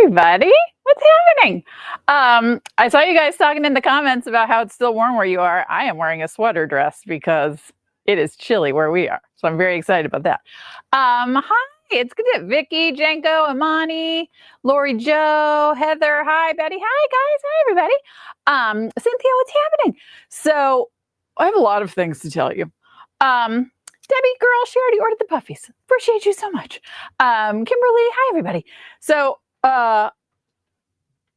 everybody. What's happening? I saw you guys talking in the comments about how it's still warm where you are. I am wearing a sweater dress because it is chilly where we are. So I'm very excited about that. Hi, it's good to Vicky, Janko, Amani, Lori Jo, Heather. Hi, Betty. Hi, guys. Hi, everybody. Cynthia, what's happening? So I have a lot of things to tell you. Debbie, girl, she already ordered the puffies. Appreciate you so much. Kimberly, hi, everybody. So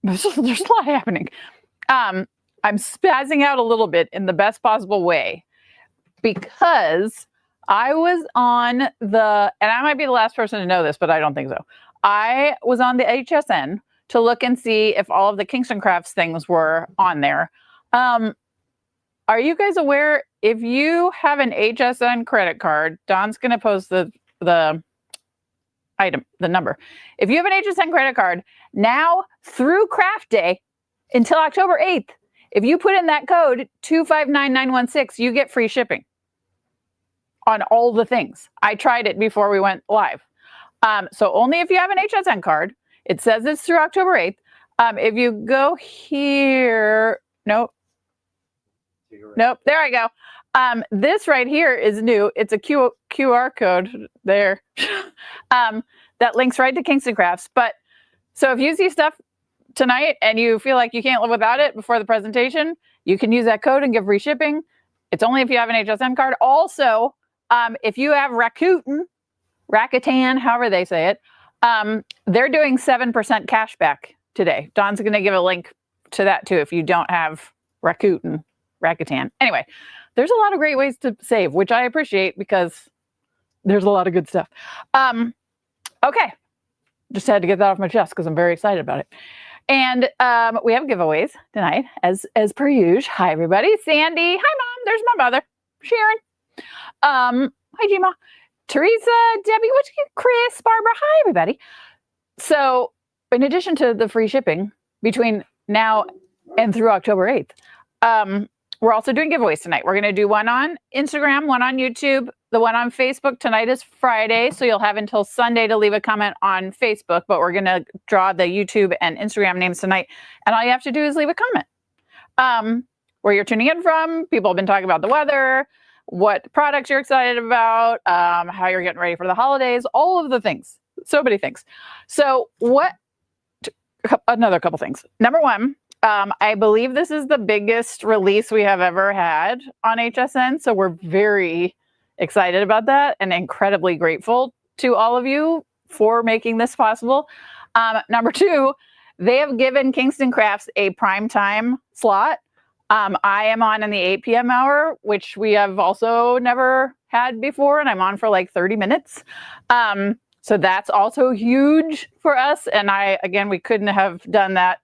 there's a lot happening. I'm spazzing out a little bit in the best possible way because I was on the, and I might be the last person to know this, but I don't think so. I was on the HSN to look and see if all of the Kingston Crafts things were on there. Are you guys aware, if you have an HSN credit card, Don's going to post the item, the number. If you have an HSN credit card, now through Craft Day until October 8th, if you put in that code 259916, you get free shipping on all the things. I tried it before we went live. So only if you have an HSN card. It says it's through October 8th. If you go here, nope, there I go. This right here is new. It's a QR code there that links right to Kingston Crafts. But so if you see stuff tonight and you feel like you can't live without it before the presentation, you can use that code and get free shipping. It's only if you have an HSN card. Also, if you have Rakuten, however they say it, they're doing 7% cash back today. Don's going to give a link to that too if you don't have Rakuten. Anyway, there's a lot of great ways to save, which I appreciate because there's a lot of good stuff. Okay, just had to get that off my chest because I'm very excited about it. And we have giveaways tonight, as per usual. Hi, everybody. Sandy. Hi, Mom. There's my mother. Sharon. Hi, Gma. Teresa, Debbie, what's good? Chris, Barbara. Hi, everybody. So in addition to the free shipping between now and through October 8th, we're also doing giveaways tonight. We're going to do one on Instagram, one on YouTube. The one on Facebook tonight is Friday, so you'll have until Sunday to leave a comment on Facebook, but we're going to draw the YouTube and Instagram names tonight. And all you have to do is leave a comment. Where you're tuning in from, people have been talking about the weather, what products you're excited about, how you're getting ready for the holidays, all of the things. So many things. So another couple things. Number one, I believe this is the biggest release we have ever had on HSN. So we're very excited about that and incredibly grateful to all of you for making this possible. Number two, they have given Kingston Crafts a prime time slot. I am on in the 8 p.m. hour, which we have also never had before. And I'm on for like 30 minutes. So that's also huge for us. And we couldn't have done that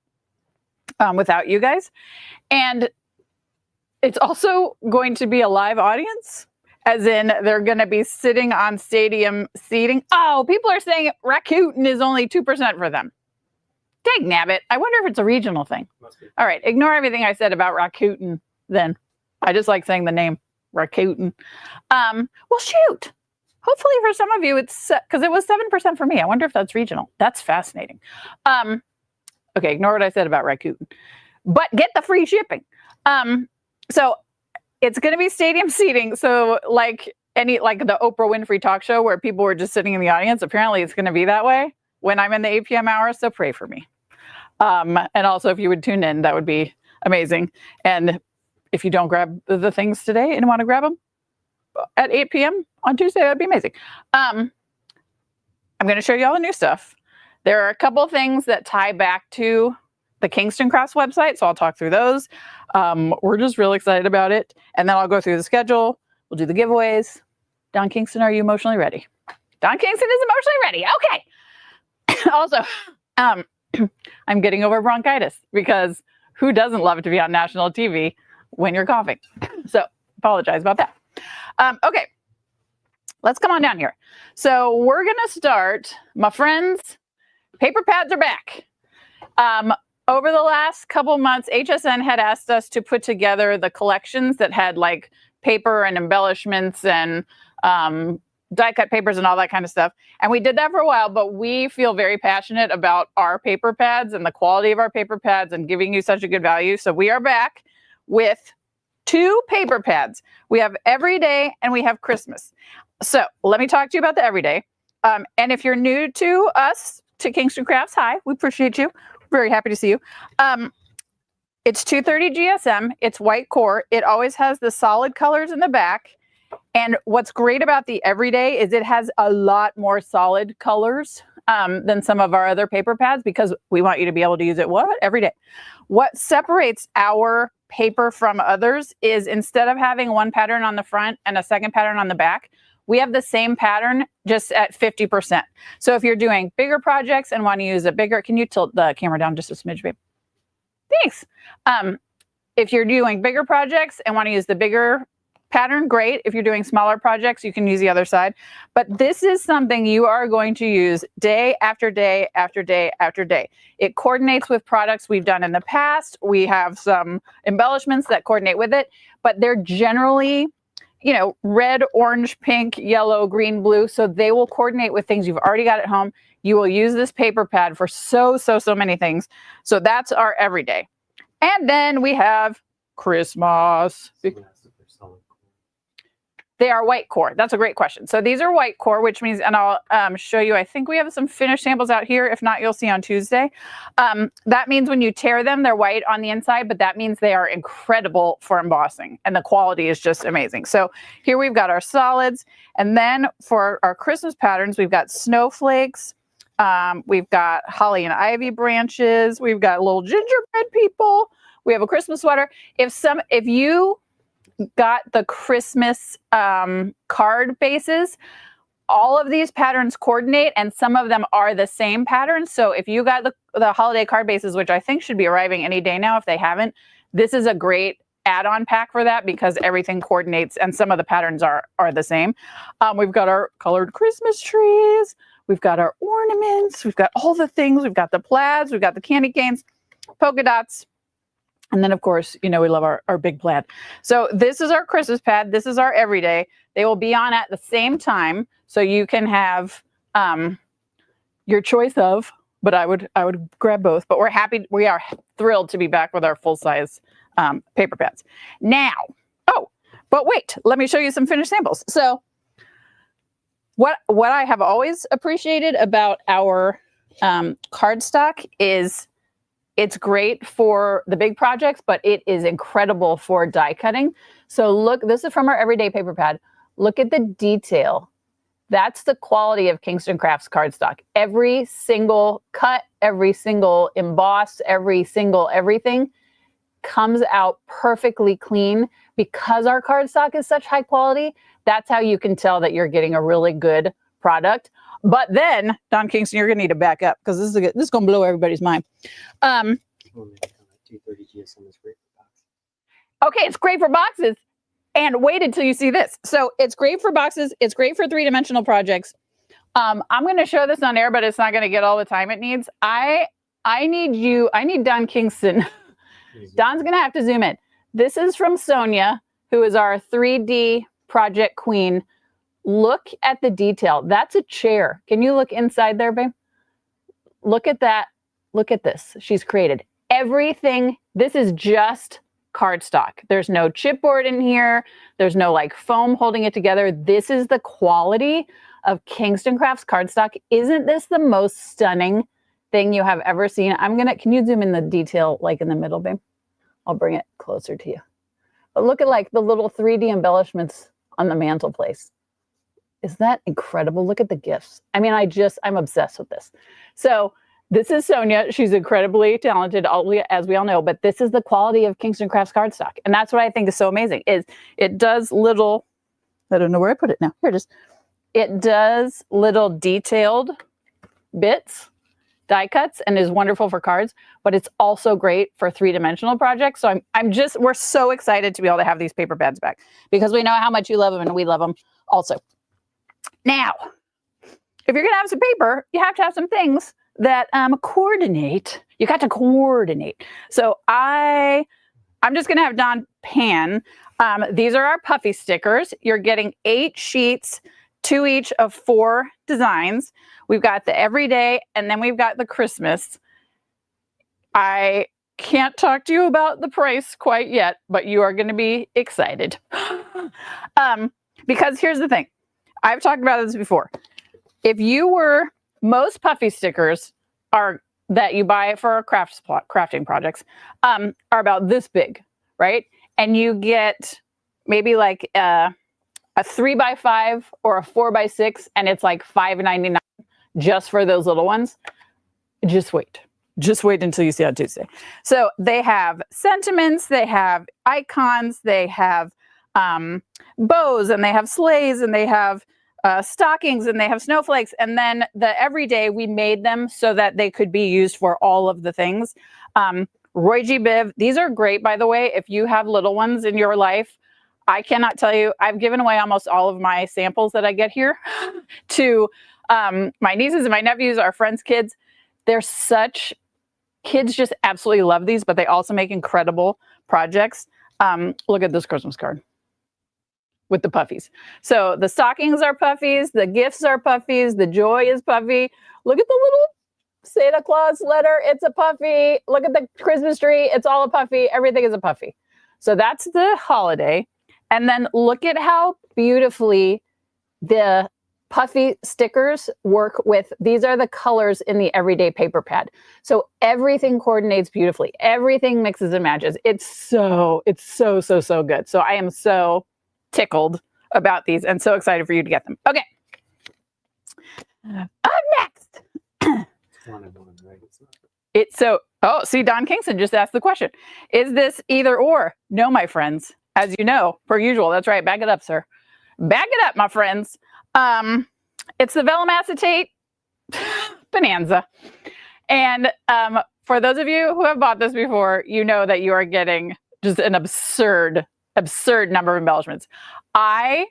without you guys. And it's also going to be a live audience, as in they're going to be sitting on stadium seating. Oh, people are saying Rakuten is only 2% for them. Dang nabbit. I wonder if it's a regional thing. All right, ignore everything I said about Rakuten then. I just like saying the name Rakuten. Well, shoot. Hopefully for some of you, it's because it was 7% for me. I wonder if that's regional. That's fascinating. Okay, ignore what I said about Rakuten. But get the free shipping. So it's going to be stadium seating. So like the Oprah Winfrey talk show where people were just sitting in the audience, apparently it's going to be that way when I'm in the 8 p.m. hour. So pray for me. And also if you would tune in, that would be amazing. And if you don't grab the things today and want to grab them at 8 p.m. on Tuesday, that'd be amazing. I'm going to show you all the new stuff. There are a couple of things that tie back to the Kingston Crafts website, so I'll talk through those. We're just really excited about it. And then I'll go through the schedule. We'll do the giveaways. Don Kingston, are you emotionally ready? Don Kingston is emotionally ready. Okay. Also, I'm getting over bronchitis because who doesn't love to be on national TV when you're coughing? So apologize about that. Okay. Let's come on down here. So we're going to start, my friends. Paper pads are back. Over the last couple months, HSN had asked us to put together the collections that had like paper and embellishments and die cut papers and all that kind of stuff. And we did that for a while, but we feel very passionate about our paper pads and the quality of our paper pads and giving you such a good value. So we are back with 2 paper pads. We have Everyday and we have Christmas. So let me talk to you about the Everyday. And if you're new to us, to Kingston Crafts, hi, we appreciate you. Very happy to see you. It's 230 GSM. It's white core. It always has the solid colors in the back. And what's great about the Everyday is it has a lot more solid colors than some of our other paper pads because we want you to be able to use it every day. What separates our paper from others is instead of having one pattern on the front and a second pattern on the back, we have the same pattern just at 50%. So if you're doing bigger projects and want to use a bigger, can you tilt the camera down just a smidge, babe? Thanks. If you're doing bigger projects and want to use the bigger pattern, great. If you're doing smaller projects, you can use the other side. But this is something you are going to use day after day after day after day. It coordinates with products we've done in the past. We have some embellishments that coordinate with it, but they're generally, you know, red, orange, pink, yellow, green, blue. So they will coordinate with things you've already got at home. You will use this paper pad for so many things. So that's our Everyday. And then we have Christmas. They are white core. That's a great question. So these are white core, which means, and I'll show you, I think we have some finished samples out here. If not, you'll see on Tuesday. That means when you tear them, they're white on the inside, but that means they are incredible for embossing and the quality is just amazing. So here we've got our solids. And then for our Christmas patterns, we've got snowflakes. We've got holly and ivy branches. We've got little gingerbread people. We have a Christmas sweater. If you got the Christmas card bases, all of these patterns coordinate and some of them are the same patterns. So if you got the holiday card bases, which I think should be arriving any day now if they haven't, this is a great add-on pack for that because everything coordinates and some of the patterns are the same. We've got our colored Christmas trees. We've got our ornaments. We've got all the things. We've got the plaids. We've got the candy canes, polka dots. And then, of course, you know, we love our big plaid. So this is our Christmas pad. This is our Everyday. They will be on at the same time. So you can have your choice of, but I would grab both. But we are thrilled to be back with our full-size paper pads. Now, but wait, let me show you some finished samples. So what I have always appreciated about our cardstock is it's great for the big projects, but it is incredible for die cutting. So look, this is from our Everyday paper pad. Look at the detail. That's the quality of Kingston Crafts cardstock. Every single cut, every single emboss, every single everything comes out perfectly clean because our cardstock is such high quality. That's how you can tell that you're getting a really good product. But then, Don Kingston, you're going to need to back up because this is going to blow everybody's mind. Okay, it's great for boxes. And wait until you see this. So it's great for boxes. It's great for three-dimensional projects. I'm going to show this on air, but it's not going to get all the time it needs. I need Don Kingston. Don's going to have to zoom in. This is from Sonia, who is our 3D project queen. Look at the detail. That's a chair. Can you look inside there, babe? Look at that. Look at this. She's created everything. This is just cardstock. There's no chipboard in here. There's no like foam holding it together. This is the quality of Kingston Crafts cardstock. Isn't this the most stunning thing you have ever seen? Can you zoom in the detail like in the middle, babe? I'll bring it closer to you. But look at like the little 3D embellishments on the mantelpiece. Is that incredible? Look at the gifts. I mean, I'm obsessed with this. So this is Sonia. She's incredibly talented, as we all know, but this is the quality of Kingston Crafts cardstock. And that's what I think is so amazing is it does little, I don't know where I put it now. Here it is. It does little detailed bits, die cuts, and is wonderful for cards, but it's also great for three-dimensional projects. So we're so excited to be able to have these paper pads back because we know how much you love them and we love them also. Now, if you're going to have some paper, you have to have some things that coordinate. You got to coordinate. So I'm just going to have Don pan. These are our Puffy stickers. You're getting 8 sheets, 2 each of 4 designs. We've got the everyday, and then we've got the Christmas. I can't talk to you about the price quite yet, but you are going to be excited. Because here's the thing. I've talked about this before. If you were, most Puffy stickers are that you buy for crafting projects are about this big, right? And you get maybe like a 3x5 or a 4x6, and it's like $5.99 just for those little ones. Just wait. Just wait until you see on Tuesday. So they have sentiments, they have icons, they have bows, and they have sleighs, and they have stockings, and they have snowflakes. And then the everyday, we made them so that they could be used for all of the things. Roy G. Biv, these are great, by the way, if you have little ones in your life. I cannot tell you, I've given away almost all of my samples that I get here to my nieces and my nephews, our friends' kids. They're such, kids just absolutely love these, but they also make incredible projects. Look at this Christmas card with the puffies. So the stockings are puffies, the gifts are puffies, the joy is puffy. Look at the little Santa Claus letter, it's a puffy. Look at the Christmas tree, it's all a puffy. Everything is a puffy. So that's the holiday. And then look at how beautifully the puffy stickers work with, these are the colors in the everyday paper pad. So everything coordinates beautifully. Everything mixes and matches. It's so good. So I am so tickled about these and so excited for you to get them. Okay. Up next. It's so, oh, see, Don Kingston just asked the question. Is this either or? No, my friends. As you know, per usual. That's right. Back it up, sir. Back it up, my friends. It's the Vellum acetate bonanza. And for those of you who have bought this before, you know that you are getting just an absurd number of embellishments. I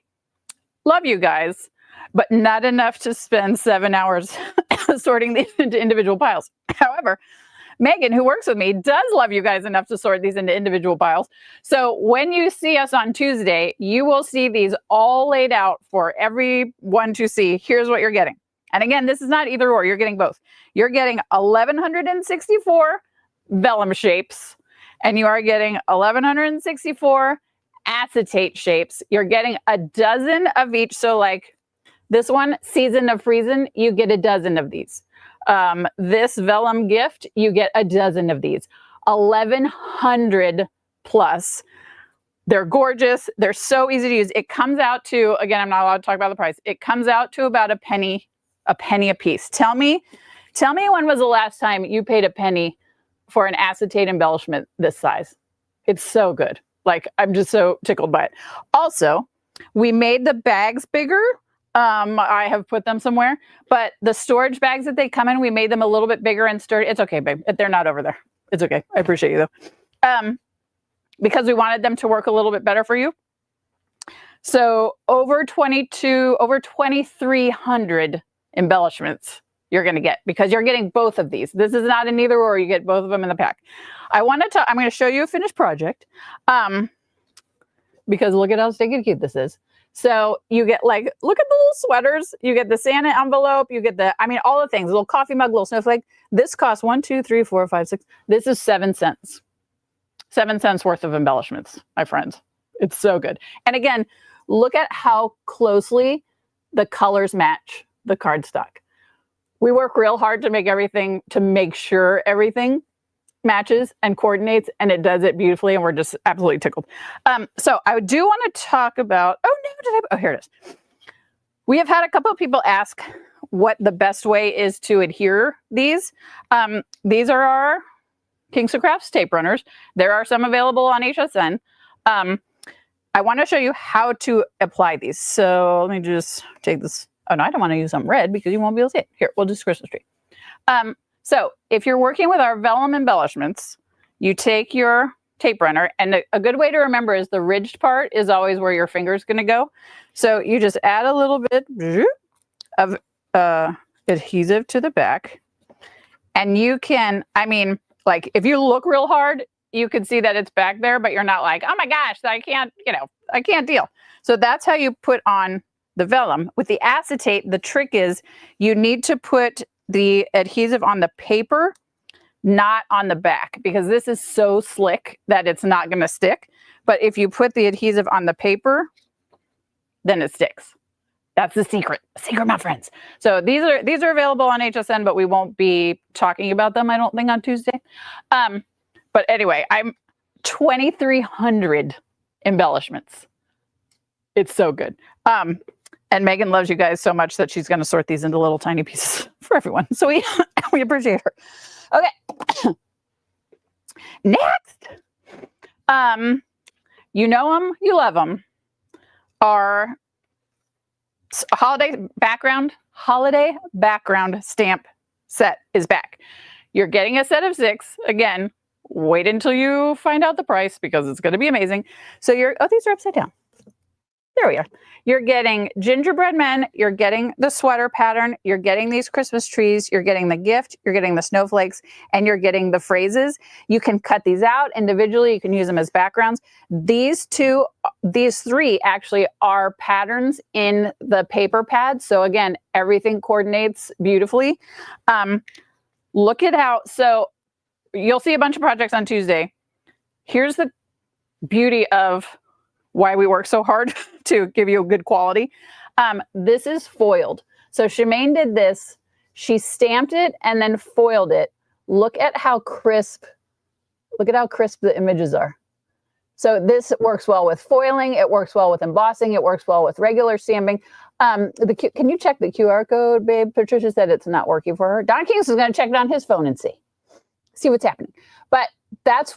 love you guys, but not enough to spend 7 hours sorting these into individual piles. However, Megan, who works with me, does love you guys enough to sort these into individual piles. So when you see us on Tuesday, you will see these all laid out for everyone to see. Here's what you're getting. And again, this is not either or, you're getting both. You're getting 1,164 vellum shapes, and you are getting 1,164 acetate shapes. You're getting a dozen of each. So like this one, Season of Freezing, you get a dozen of these. This vellum gift, you get a dozen of these. 1,100 plus. They're gorgeous. They're so easy to use. It comes out to, again, I'm not allowed to talk about the price. It comes out to about a penny a piece. Tell me when was the last time you paid a penny for an acetate embellishment this size? It's so good. Like, I'm just so tickled by it. Also, we made the bags bigger. I have put them somewhere, but the storage bags that they come in, we made them a little bit bigger and sturdy. It's okay, babe. They're not over there. It's okay. I appreciate you though. Because we wanted them to work a little bit better for you. So over 2,300 embellishments you're going to get because you're getting both of these. This is not an either or, you get both of them in the pack. I'm going to show you a finished project. Because look at how stinking cute this is. So you get like, look at the little sweaters. You get the Santa envelope. You get the, all the things, little coffee mug, little snowflake. This costs 1, 2, 3, 4, 5, 6. This is 7 cents. 7 cents worth of embellishments, my friends. It's so good. And again, look at how closely the colors match the cardstock. We work real hard to make sure everything matches and coordinates, and it does it beautifully, and we're just absolutely tickled. So I do want to talk about, here it is. We have had a couple of people ask what the best way is to adhere these. These are our Kingston Crafts tape runners. There are some available on HSN. I want to show you how to apply these. So let me just take this. Oh no, I don't want to use some red because you won't be able to see it. Here, we'll do Christmas tree. So if you're working with our vellum embellishments, you take your tape runner, and a good way to remember is the ridged part is always where your finger is going to go. So you just add a little bit of adhesive to the back, and you can, like if you look real hard, you can see that it's back there, but you're not like, oh my gosh, I can't deal. So that's how you put on the vellum. With the acetate, the trick is you need to put the adhesive on the paper, not on the back, because this is so slick that it's not going to stick. But if you put the adhesive on the paper, then it sticks. That's the secret, my friends. So these are available on HSN, but we won't be talking about them, I don't think, on Tuesday. But anyway, I'm 2,300 embellishments. It's so good. And Megan loves you guys so much that she's going to sort these into little tiny pieces for everyone. So we appreciate her. Okay. Next, you know them, you love them. Our holiday background stamp set is back. You're getting a set of 6. Again, wait until you find out the price because it's going to be amazing. So these are upside down. There we are. You're getting gingerbread men, you're getting the sweater pattern, you're getting these Christmas trees, you're getting the gift, you're getting the snowflakes, and you're getting the phrases. You can cut these out individually. You can use them as backgrounds. These 3 actually are patterns in the paper pad. So again, everything coordinates beautifully. Look it out. So you'll see a bunch of projects on Tuesday. Here's the beauty of why we work so hard to give you a good quality. This is foiled. So Shemaine did this. She stamped it and then foiled it. Look at how crisp the images are. So this works well with foiling. It works well with embossing. It works well with regular stamping. Can you check the QR code, babe? Patricia said it's not working for her. Don Kings is going to check it on his phone and see what's happening. But that's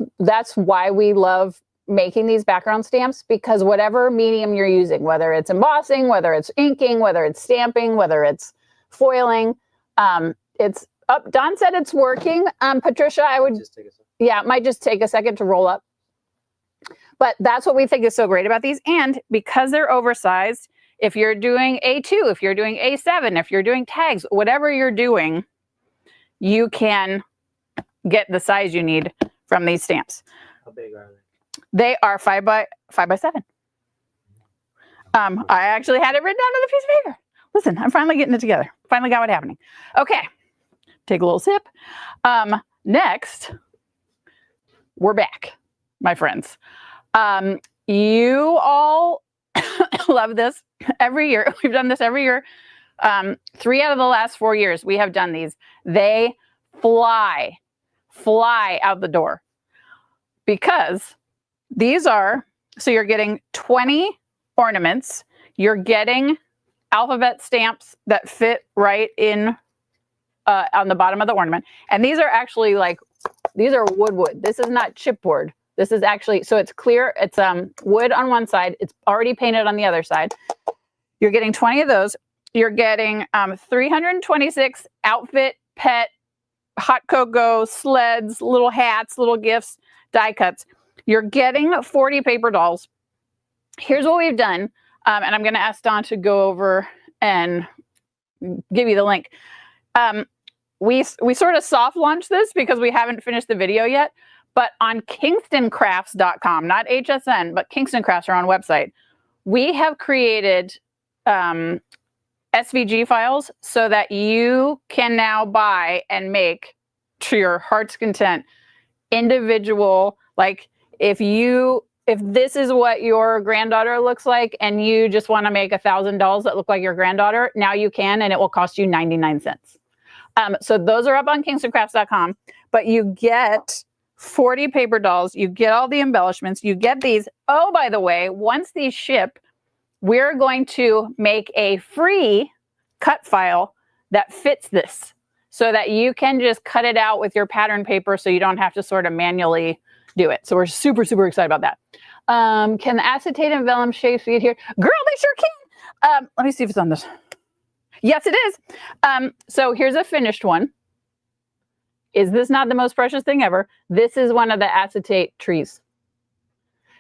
why we love making these background stamps, because whatever medium you're using, whether it's embossing, whether it's inking, whether it's stamping, whether it's foiling, it's up. Don said it's working. Patricia, it might just take a second to roll up. But that's what we think is so great about these. And because they're oversized, if you're doing A2, if you're doing A7, if you're doing tags, whatever you're doing, you can get the size you need from these stamps. How big are they? They are 5 by 7. I actually had it written down on a piece of paper. Listen, I'm finally getting it together. Finally got what's happening. Okay, take a little sip. Next, we're back, my friends. You all love this every year. We've done this every year. 3 out of the last 4 years, we have done these. They fly out the door because these are, so you're getting 20 ornaments. You're getting alphabet stamps that fit right in on the bottom of the ornament. And these are actually these are wood. This is not chipboard. This is actually, so it's clear. It's wood on one side. It's already painted on the other side. You're getting 20 of those. You're getting 326 outfit, pet, hot cocoa, sleds, little hats, little gifts, die cuts. You're getting 40 paper dolls. Here's what we've done. And I'm going to ask Don to go over and give you the link. We sort of soft launched this because we haven't finished the video yet. But on KingstonCrafts.com, not HSN, but Kingston Crafts, our own website, we have created SVG files so that you can now buy and make, to your heart's content, individual, if this is what your granddaughter looks like and you just want to make 1,000 dolls that look like your granddaughter, now you can, and it will cost you 99 cents. So those are up on KingstonCrafts.com, but you get 40 paper dolls, you get all the embellishments, you get these. Oh, by the way, once these ship, we're going to make a free cut file that fits this so that you can just cut it out with your pattern paper so you don't have to sort of manually do it. So we're super, super excited about that. Can the acetate and vellum shapes be here? Girl, they sure can. Let me see if it's on this. Yes, it is. So here's a finished one. Is this not the most precious thing ever? This is one of the acetate trees.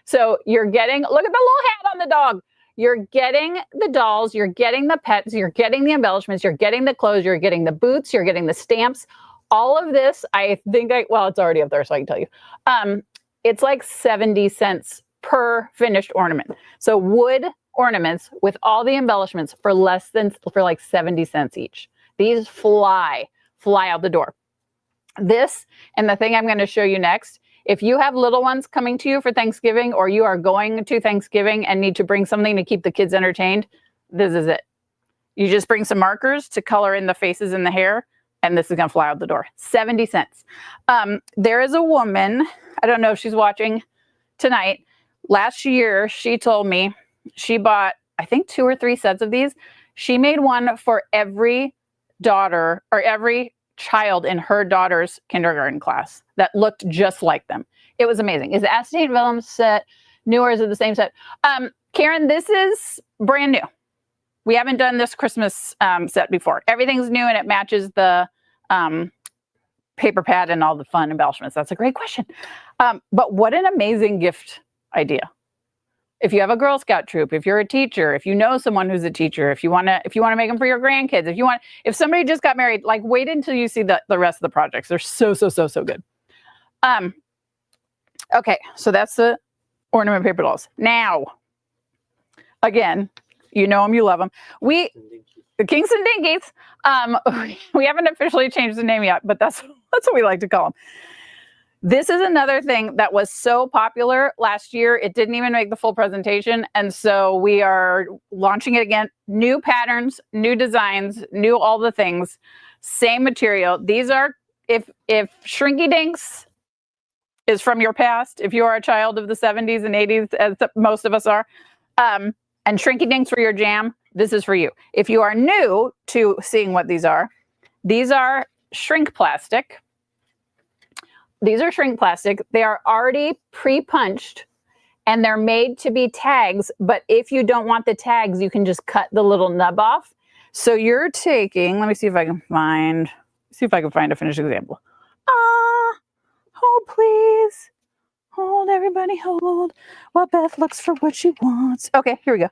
So you're getting, look at the little hat on the dog. You're getting the dolls, you're getting the pets, you're getting the embellishments, you're getting the clothes, you're getting the boots, you're getting the stamps. All of this, I think, well, it's already up there, so I can tell you. It's like 70 cents per finished ornament. So wood ornaments with all the embellishments for like 70 cents each. These fly out the door. This and the thing I'm going to show you next, if you have little ones coming to you for Thanksgiving, or you are going to Thanksgiving and need to bring something to keep the kids entertained, this is it. You just bring some markers to color in the faces and the hair, and this is going to fly out the door. 70 cents. There is a woman, I don't know if she's watching tonight. Last year, she told me she bought, I think, 2 or 3 sets of these. She made one for every daughter or every child in her daughter's kindergarten class that looked just like them. It was amazing. Is the acetate vellum set new, or is it the same set? Karen, this is brand new. We haven't done this Christmas set before. Everything's new and it matches the paper pad and all the fun embellishments. That's a great question. But what an amazing gift idea. If you have a Girl Scout troop, if you're a teacher, if you know someone who's a teacher, if you want to make them for your grandkids, if somebody just got married, like, wait until you see the rest of the projects. They're so good. Okay, so that's the ornament paper dolls. Now, again, you know them, you love them. The Kingston Dinkies. We haven't officially changed the name yet, but that's what we like to call them. This is another thing that was so popular last year. It didn't even make the full presentation. And so we are launching it again. New patterns, new designs, new all the things, same material. These are, if Shrinky Dinks is from your past, if you are a child of the 70s and 80s, as most of us are, and Shrinky Dinks were your jam, this is for you. If you are new to seeing what these are shrink plastic. These are shrink plastic. They are already pre-punched and they're made to be tags. But if you don't want the tags, you can just cut the little nub off. So you're taking, let me see if I can find a finished example. Hold please. Hold, everybody hold. While Beth looks for what she wants. Okay, here we go.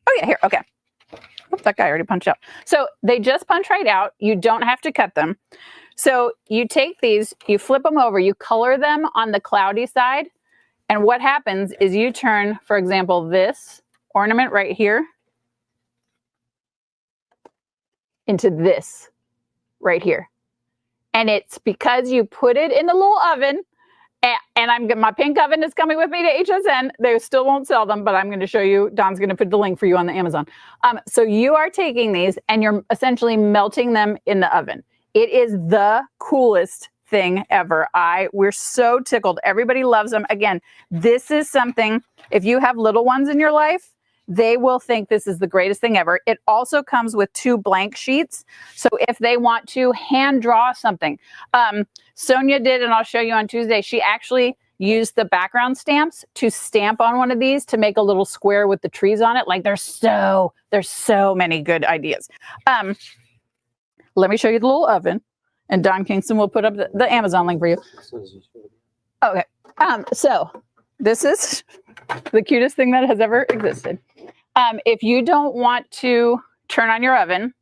Oh yeah, here, okay. Oops, that guy already punched out. So they just punch right out. You don't have to cut them. So you take these, you flip them over, you color them on the cloudy side. And what happens is you turn, for example, this ornament right here into this right here. And it's because you put it in the little oven, and my pink oven is coming with me to HSN. They still won't sell them, but I'm going to show you. Don's going to put the link for you on the Amazon. So you are taking these and you're essentially melting them in the oven. It is the coolest thing ever. We're so tickled. Everybody loves them. Again, this is something, if you have little ones in your life, they will think this is the greatest thing ever. It also comes with 2 blank sheets. So if they want to hand draw something, Sonia did, and I'll show you on Tuesday, she actually used the background stamps to stamp on one of these to make a little square with the trees on it. Like there's so many good ideas. Let me show you the little oven, and Don Kingston will put up the Amazon link for you. Okay. So this is the cutest thing that has ever existed. If you don't want to turn on your oven,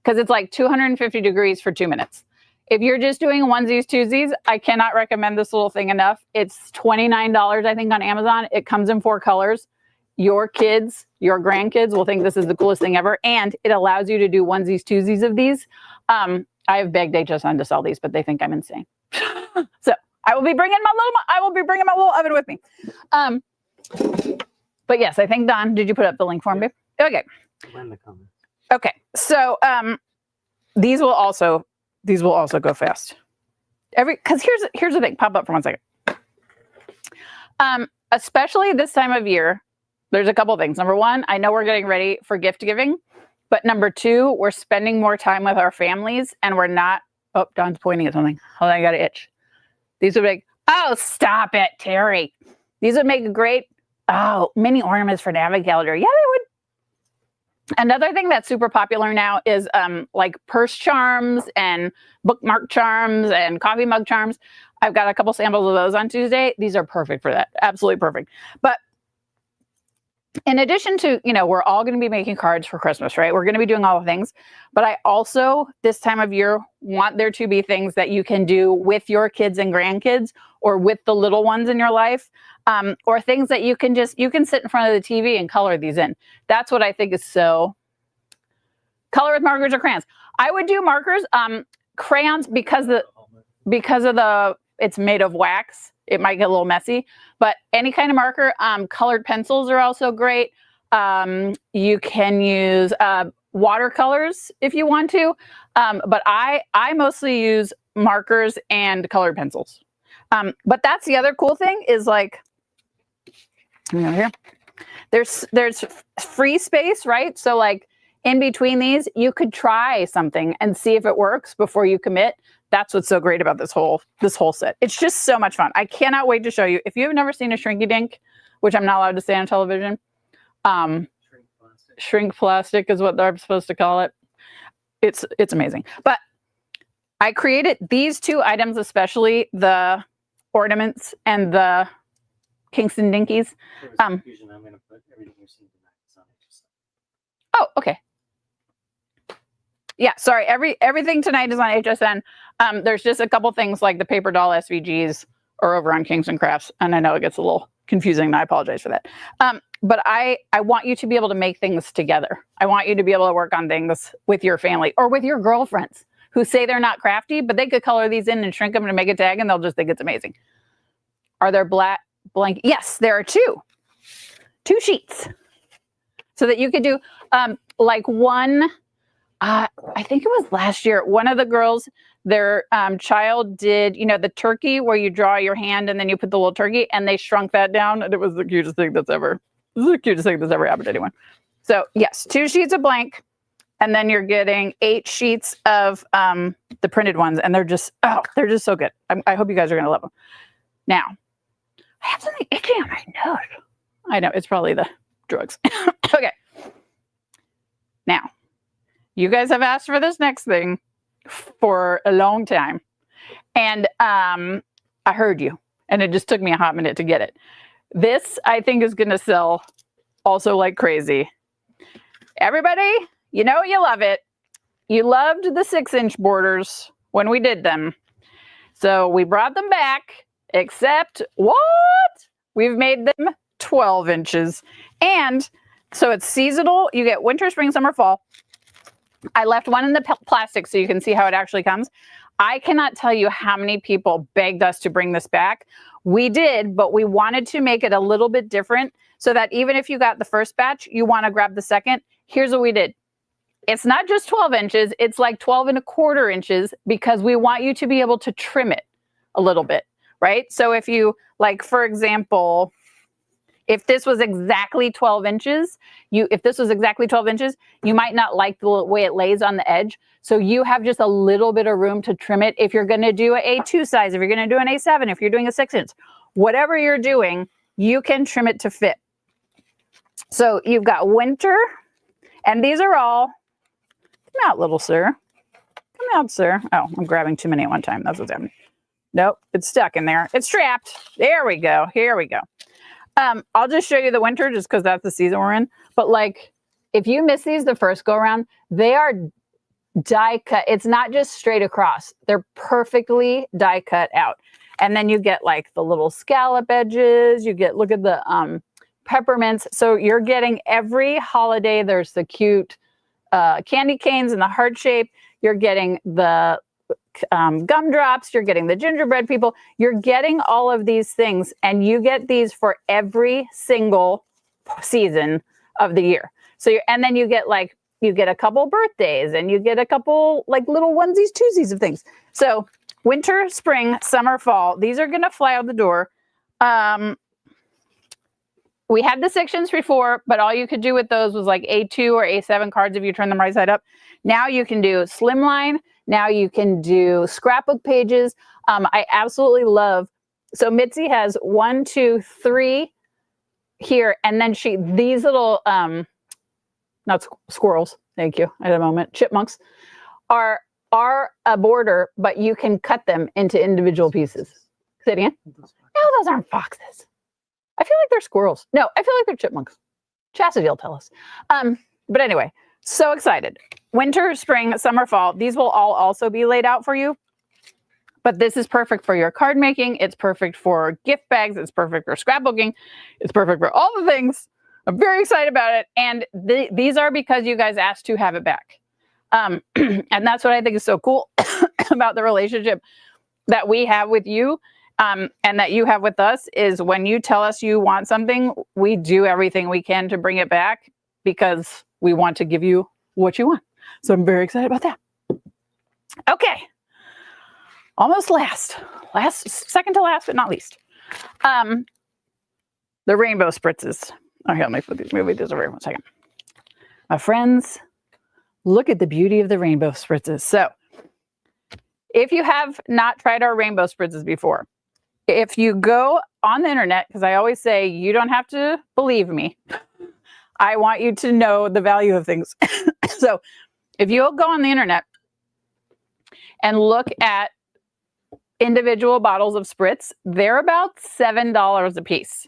because it's like 250 degrees for 2 minutes. If you're just doing onesies, twosies, I cannot recommend this little thing enough. It's $29, I think, on Amazon. It comes in 4 colors. Your kids, your grandkids will think this is the coolest thing ever. And it allows you to do onesies, twosies of these. I have begged HSN to sell these, but they think I'm insane. So I will be bringing my little oven with me. But yes, I think, Don, did you put up the link for me? Okay. In the comments. Okay. So these will also go fast. Because here's the thing. Pop up for 1 second. Especially this time of year, there's a couple things. Number 1, I know we're getting ready for gift giving, but number 2, we're spending more time with our families, and we're not. Oh, Don's pointing at something. Hold on, I got an itch. These would make. Oh, stop it, Terry. These would make a great mini ornaments for Navi calendar. Yeah, they would. Another thing that's super popular now is like purse charms and bookmark charms and coffee mug charms. I've got a couple samples of those on Tuesday. These are perfect for that. Absolutely perfect. But in addition to, you know, we're all going to be making cards for Christmas, right? We're going to be doing all the things, but I also, this time of year, want there to be things that you can do with your kids and grandkids, or with the little ones in your life, or things that you can sit in front of the TV and color these in. That's what I think is so. Color with markers or crayons. I would do markers, crayons, because it's made of wax. It might get a little messy, but any kind of marker. Colored pencils are also great. You can use watercolors if you want to, but I mostly use markers and colored pencils. But that's the other cool thing is, like, here, there's free space, right? So like in between these, you could try something and see if it works before you commit. That's what's so great about this whole set. It's just so much fun. I cannot wait to show you. If you've never seen a Shrinky Dink, which I'm not allowed to say on television, shrink plastic is what they're supposed to call it. It's amazing. But I created these two items, especially the ornaments and the Kingston Dinkies. I'm going to put everything you've seen tonight on HSN. Oh, okay. Yeah, sorry. Everything tonight is on HSN. There's just a couple things like the paper doll SVGs are over on Kingston Crafts, and I know it gets a little confusing, and I apologize for that. But I want you to be able to make things together. I want you to be able to work on things with your family or with your girlfriends who say they're not crafty, but they could color these in and shrink them and make a tag, and they'll just think it's amazing. Are there blank? Yes, there are two sheets, so that you could do like one. I think it was last year. One of the girls, their child did, you know, the turkey where you draw your hand and then you put the little turkey, and they shrunk that down, and it was the cutest thing that's ever happened to anyone. So yes, 2 sheets of blank, and then you're getting 8 sheets of the printed ones, and they're just so good. I hope you guys are gonna love them. Now, I have something itchy on my nose. I know, it's probably the drugs. Okay. Now, you guys have asked for this next thing for a long time. And I heard you, and it just took me a hot minute to get it. This, I think, is going to sell also like crazy. Everybody, you know you love it. You loved the 6-inch borders when we did them. So we brought them back, except what? We've made them 12 inches. And so it's seasonal. You get winter, spring, summer, fall. I left one in the plastic so you can see how it actually comes. I cannot tell you how many people begged us to bring this back. We did, but we wanted to make it a little bit different so that even if you got the first batch, you want to grab the second. Here's what we did. It's not just 12 inches. It's like 12¼ inches because we want you to be able to trim it a little bit, right? So if you, like, for example, if this was exactly 12 inches, you might not like the way it lays on the edge. So you have just a little bit of room to trim it. If you're going to do an A2 size, if you're going to do an A7, if you're doing a 6-inch, whatever you're doing, you can trim it to fit. So you've got winter, and these are all, come out, little sir. Come out, sir. Oh, I'm grabbing too many at one time. That's what's happening. Nope, it's stuck in there. It's trapped. There we go. Here we go. I'll just show you the winter just because that's the season we're in. But like, if you miss these the first go around, they are die cut. It's not just straight across. They're perfectly die cut out. And then you get like the little scallop edges. You get, look at the peppermints. So you're getting every holiday. There's the cute candy canes in the heart shape. You're getting the gumdrops, you're getting the gingerbread people, you're getting all of these things, and you get these for every single season of the year. So and then you get a couple birthdays, and you get a couple like little onesies, twosies of things. So winter, spring, summer, fall, these are going to fly out the door. We had the 6-inch before, but all you could do with those was like A2 or A7 cards if you turn them right side up. Now you can do slimline. Now you can do scrapbook pages. I absolutely love, so Mitzi has 1, 2, 3 here, and then these little, not squirrels, thank you, at a moment, chipmunks, are a border, but you can cut them into individual pieces. Say it again? No, those aren't foxes. I feel like they're squirrels. No, I feel like they're chipmunks. Chastity will tell us. But anyway, so excited. Winter, spring, summer, fall. These will all also be laid out for you. But this is perfect for your card making. It's perfect for gift bags. It's perfect for scrapbooking. It's perfect for all the things. I'm very excited about it. And these are because you guys asked to have it back. And that's what I think is so cool about the relationship that we have with you and that you have with us is when you tell us you want something, we do everything we can to bring it back because we want to give you what you want. So I'm very excited about that. Okay. Almost second to last, but not least. The rainbow spritzes. Okay, let me move these over here 1 second. My friends, look at the beauty of the rainbow spritzes. So if you have not tried our rainbow spritzes before, if you go on the internet, because I always say you don't have to believe me. I want you to know the value of things. So if you'll go on the internet and look at individual bottles of spritz, they're about $7 a piece.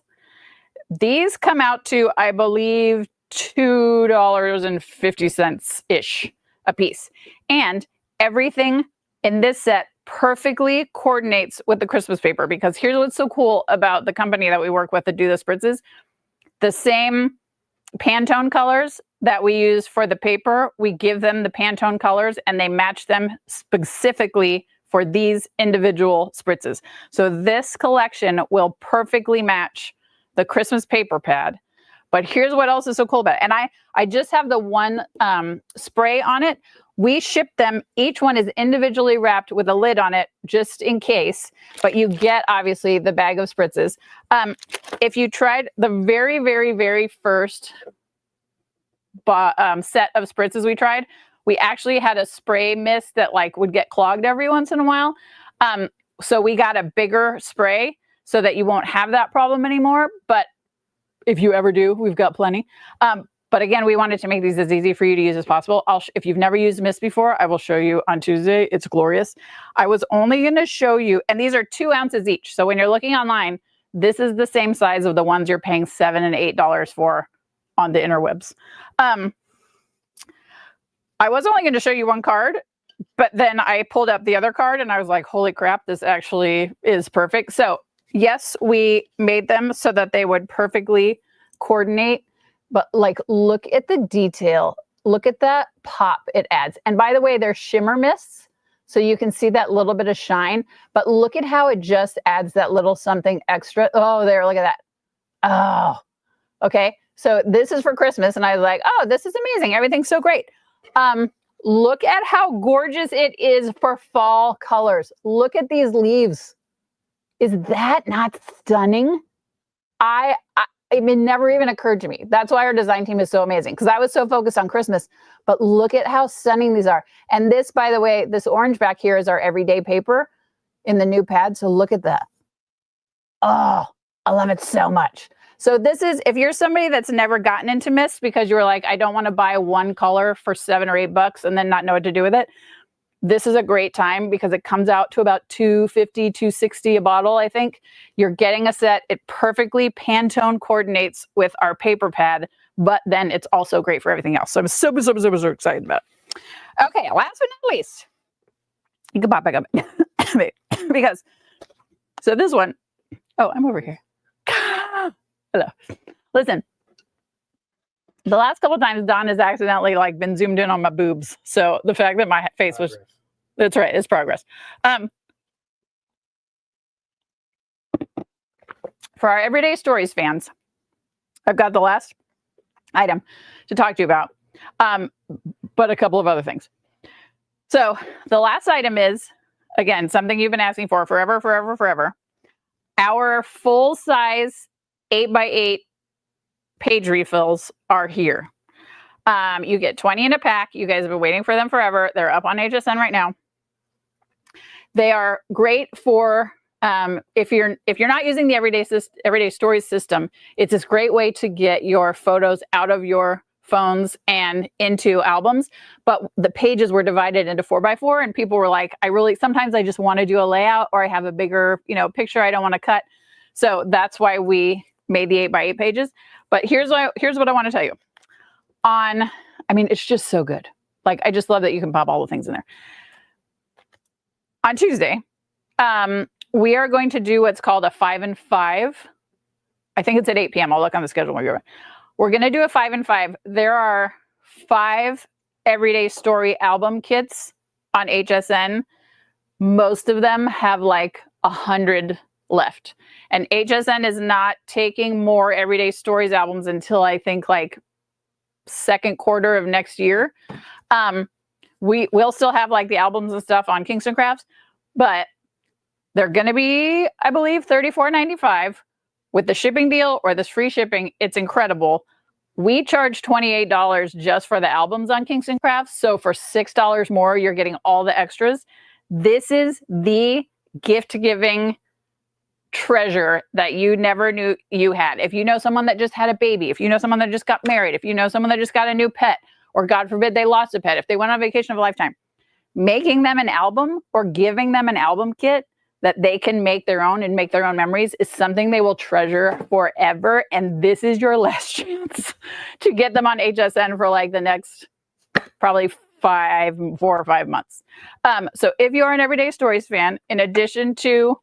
These come out to, I believe, $2.50-ish a piece. And everything in this set perfectly coordinates with the Christmas paper, because here's what's so cool about the company that we work with to do the spritzes. The same Pantone colors that we use for the paper, we give them the Pantone colors and they match them specifically for these individual spritzes. So this collection will perfectly match the Christmas paper pad. But here's what else is so cool about it. And I just have the one spray on it. We ship them. Each one is individually wrapped with a lid on it just in case. But you get, obviously, the bag of spritzes. If you tried the very, very, very first set of spritzes we tried, we actually had a spray mist that like would get clogged every once in a while. So we got a bigger spray so that you won't have that problem anymore. But if you ever do, we've got plenty. But again, we wanted to make these as easy for you to use as possible. If you've never used mist before, I will show you on Tuesday. It's glorious. I was only going to show you, and these are 2 ounces each. So when you're looking online, this is the same size of the ones you're paying $7 and $8 for on the interwebs. I was only going to show you one card, but then I pulled up the other card and I was like, holy crap, this actually is perfect. So yes, we made them so that they would perfectly coordinate, but like, look at the detail. Look at that pop it adds. And by the way, they're shimmer mists, so you can see that little bit of shine, but look at how it just adds that little something extra. Oh, there, look at that. Oh, okay. So this is for Christmas. And I was like, oh, this is amazing. Everything's so great. Look at how gorgeous it is for fall colors. Look at these leaves. Is that not stunning? It never even occurred to me. That's why our design team is so amazing, because I was so focused on Christmas. But look at how stunning these are. And this, by the way, this orange back here is our everyday paper in the new pad. So look at that. Oh, I love it so much. So this is, if you're somebody that's never gotten into mist because you were like, I don't want to buy one color for $7 or $8 and then not know what to do with it. This is a great time because it comes out to about $2.50, $2.60 a bottle, I think. You're getting a set. It perfectly Pantone coordinates with our paper pad, but then it's also great for everything else. So I'm super, super, super, super excited about it. Okay, last but not least, you can pop back up because, so this one, oh, I'm over here. Hello. Listen, the last couple of times Don has accidentally like been zoomed in on my boobs. So the fact that my face was, that's right, it's progress. For our Everyday Stories fans, I've got the last item to talk to you about, but a couple of other things. So the last item is, again, something you've been asking for forever, forever, forever. Our full-size 8x8 page refills are here. You get 20 in a pack. You guys have been waiting for them forever. They're up on HSN right now. They are great for if you're not using the Everyday Stories system. It's this great way to get your photos out of your phones and into albums. But the pages were divided into 4x4, and people were like, sometimes I just want to do a layout, or I have a bigger, picture I don't want to cut. So that's why we made the 8x8 pages. But here's what I want to tell you. I mean, it's just so good. Like, I just love that you can pop all the things in there. On Tuesday, we are going to do what's called a 5 and 5. I think it's at 8 p.m. I'll look on the schedule. We're going to do a 5 and 5. There are 5 Everyday Story album kits on HSN. Most of them have like 100 left. And HSN is not taking more Everyday Stories albums until I think like second quarter of next year. We'll still have like the albums and stuff on Kingston Crafts, but they're going to be, I believe, $34.95 with the shipping deal or this free shipping. It's incredible. We charge $28 just for the albums on Kingston Crafts. So for $6 more, you're getting all the extras. This is the gift giving treasure that you never knew you had. If you know someone that just had a baby, if you know someone that just got married, if you know someone that just got a new pet, or God forbid they lost a pet, if they went on vacation of a lifetime, making them an album or giving them an album kit that they can make their own and make their own memories is something they will treasure forever. And this is your last chance to get them on HSN for like the next probably 4 or 5 months. So if you are an Everyday Stories fan, in addition to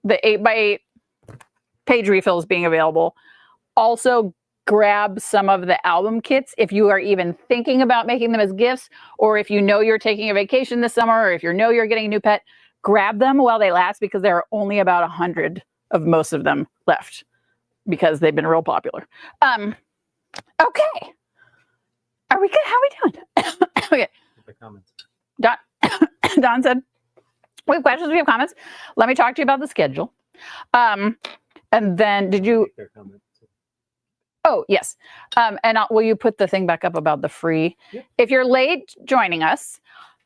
the 8x8 page refills being available, also grab some of the album kits if you are even thinking about making them as gifts, or if you know you're taking a vacation this summer, or if you know you're getting a new pet, grab them while they last, because there are only about 100 of most of them left because they've been real popular. Okay. Are we good? How are we doing? Okay. The comments. Don said, we have questions, we have comments. Let me talk to you about the schedule. And then did you... Their comments. Oh, yes. And will you put the thing back up about the free? Yeah. If you're late joining us,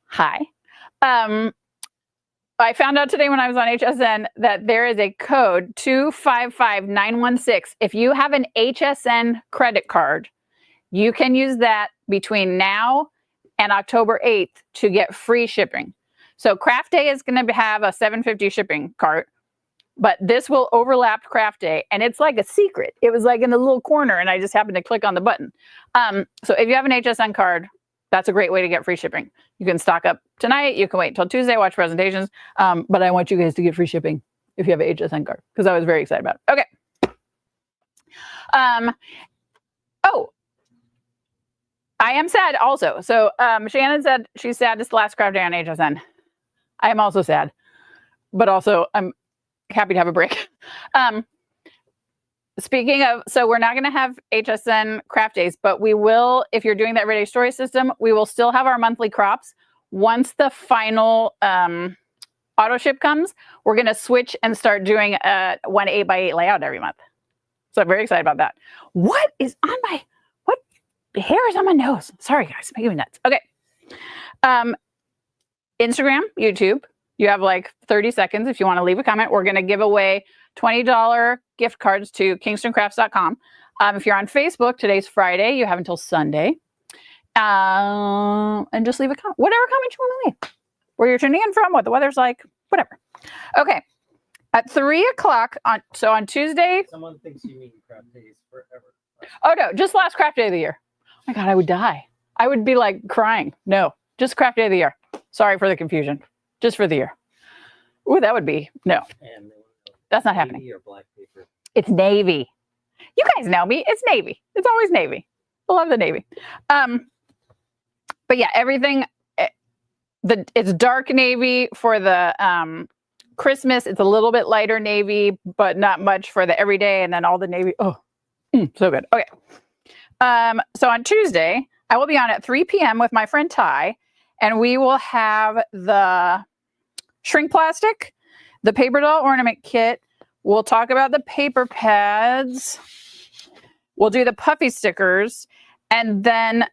hi. I found out today when I was on HSN that there is a code 255916. If you have an HSN credit card, you can use that between now and October 8th to get free shipping. So Craft Day is going to have a $7.50 shipping cart, but this will overlap Craft Day, and it's like a secret. It was like in the little corner, and I just happened to click on the button. So if you have an HSN card, that's a great way to get free shipping. You can stock up tonight. You can wait until Tuesday, watch presentations. But I want you guys to get free shipping if you have an HSN card, because I was very excited about it. Okay. Oh, I am sad also. So Shannon said she's sad it's the last craft day on HSN. I am also sad, but also I'm happy to have a break. Speaking of, so we're not going to have HSN craft days, but we will, if you're doing the Everyday Story system, we will still have our monthly crops. Once the final auto ship comes, we're going to switch and start doing a 1 8x8 layout every month. So I'm very excited about that. What is on my, what hair is on my nose? Sorry guys, making me nuts. Okay. Instagram, YouTube, you have like 30 seconds if you want to leave a comment. We're going to give away $20 gift cards to KingstonCrafts.com. If you're on Facebook, today's Friday. You have until Sunday. And just leave a comment. Whatever comment you want to leave. Where you're tuning in from, what the weather's like, whatever. Okay. At 3 o'clock, on Tuesday. Someone thinks you mean craft days forever. Oh, no. Just last craft day of the year. Oh, my God. I would die. I would be like crying. No. Just craft day of the year. Sorry for the confusion. Just for the year. Ooh, that would be. No. And that's not navy happening. or black paper. It's navy. You guys know me. It's navy. It's always navy. I love the navy. But yeah, everything. It's dark navy for the Christmas. It's a little bit lighter navy, but not much for the everyday. And then all the navy. Oh, so good. Okay. So on Tuesday, I will be on at 3 p.m. with my friend Ty, and we will have the shrink plastic, the paper doll ornament kit. We'll talk about the paper pads. We'll do the Puffy stickers. And then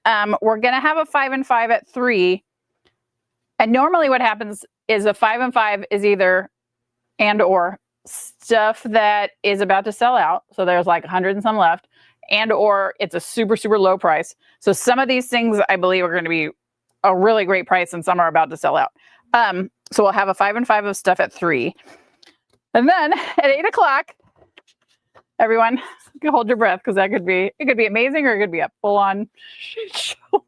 we're going to have a 5 and 5 at 3. And normally what happens is a 5 and 5 is either and or stuff that is about to sell out. So there's like 100 and some left. And or it's a super, super low price. So some of these things I believe are going to be a really great price, and some are about to sell out. So we'll have a 5 and 5 of stuff at 3. And then at 8 o'clock, everyone, hold your breath because it could be amazing or it could be a full-on shit show.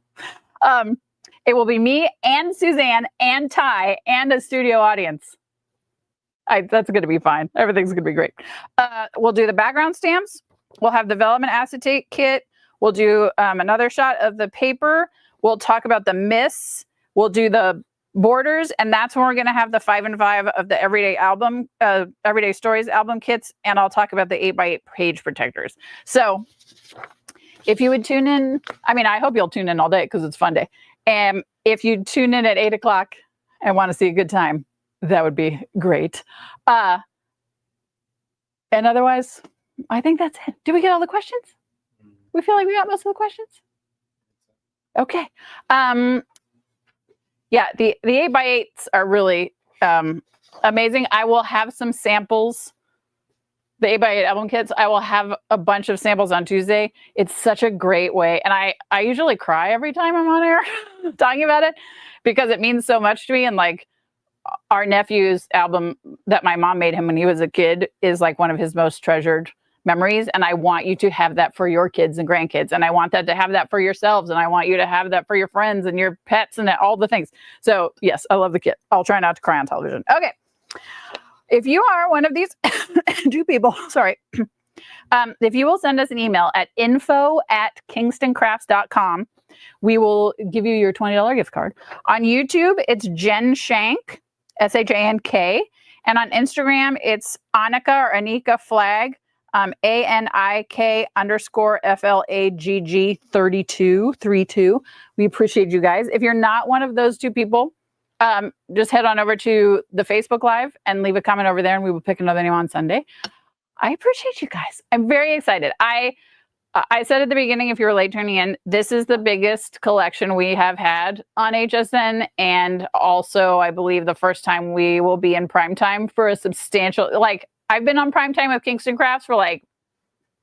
It will be me and Suzanne and Ty and a studio audience. That's going to be fine. Everything's going to be great. We'll do the background stamps. We'll have the Vellum and acetate kit. We'll do another shot of the paper. We'll talk about the mists. We'll do the borders, and that's when we're going to have the 5 and 5 of the Everyday Stories album kits, and I'll talk about the 8x8 page protectors. So if you would tune in, I hope you'll tune in all day because it's a fun day. And if you tune in at 8 o'clock and want to see a good time, that would be great. And otherwise, I think that's it. Did we get all the questions? We feel like we got most of the questions? Okay. Yeah, the 8x8s are really amazing. I will have some samples. The 8x8 album kits, I will have a bunch of samples on Tuesday. It's such a great way. And I usually cry every time I'm on air talking about it because it means so much to me. And like our nephew's album that my mom made him when he was a kid is like one of his most treasured memories. And I want you to have that for your kids and grandkids. And I want that to have that for yourselves. And I want you to have that for your friends and your pets and all the things. So yes, I love the kit. I'll try not to cry on television. Okay. If you are one of these two people, sorry, if you will send us an email at info@kingstoncrafts.com, we will give you your $20 gift card. On YouTube, it's Jen Shank, SHANK. And on Instagram, it's Anika or Anika Flag, ANIK_FLAGG32. We appreciate you guys. If you're not one of those two people, just head on over to the Facebook Live and leave a comment over there and we will pick another name on Sunday. I appreciate you guys. I'm very excited. I said at the beginning, if you were late tuning in, this is the biggest collection we have had on HSN. And also, I believe the first time we will be in primetime for a substantial, like I've been on primetime with Kingston Crafts for like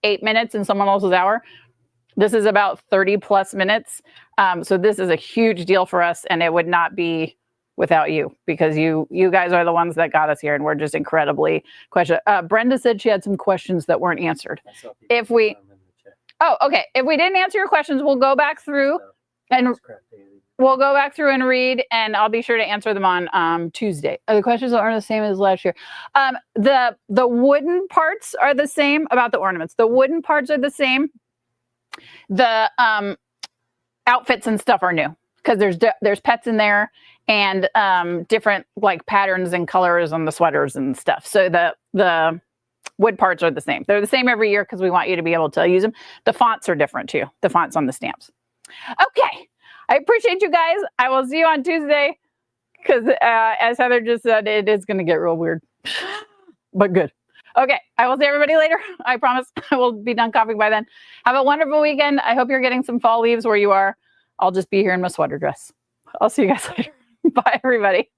8 minutes in someone else's hour. This is about 30 plus minutes. So this is a huge deal for us and it would not be without you because you guys are the ones that got us here and we're just incredibly Brenda said she had some questions that weren't answered. If we didn't answer your questions, we'll go back through and read and I'll be sure to answer them on Tuesday. The questions aren't the same as last year. The wooden parts are the same about the ornaments. The wooden parts are the same. The outfits and stuff are new because there's pets in there and different like patterns and colors on the sweaters and stuff. So the wood parts are the same. They're the same every year because we want you to be able to use them. The fonts are different too. The fonts on the stamps. Okay. I appreciate you guys. I will see you on Tuesday because as Heather just said, it is going to get real weird, but good. Okay. I will see everybody later. I promise I will be done coughing by then. Have a wonderful weekend. I hope you're getting some fall leaves where you are. I'll just be here in my sweater dress. I'll see you guys later. Bye, everybody.